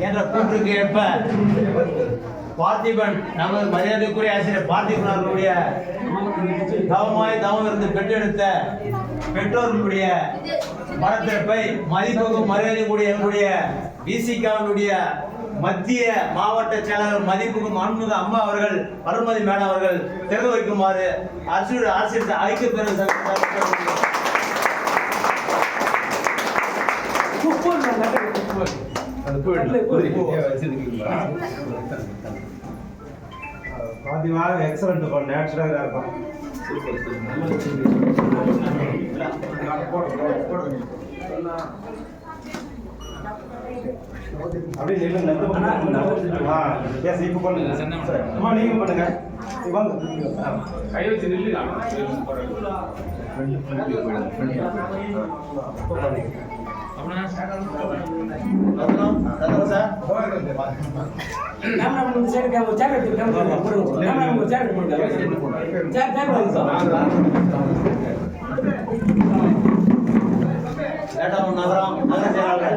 என்ற கூற்றுக்கு ஏற்ப பார்த்திபன் நமது மரியாதைக்குரிய ஆசிரியர் பார்த்திபன் அவர்களுடைய தவம் இருந்து பெற்றெடுத்த பெற்றோர்களுடைய படத்திறப்பை மதிப்புக்கும் மரியாதைக்குரிய எங்களுடைய விசிகாவுடைய மத்திய மாவட்ட செயலாளர் மதிப்புக்கும் அன்புமிகு அம்மா அவர்கள் அருள்மதி மேடம் அவர்கள் திறந்து வைக்குமாறு ஆசிரியர் ஐக்கிய பேரவை எக்ஸலண்ட் நேச்சுரலா இருக்கும். அப்படியே நில்லுங்க. இப்ப பண்ணுங்க. அம்மா நீங்க பண்ணுங்க. கை வச்சு நில்லுங்க. நகரம் நகர செயலாளர்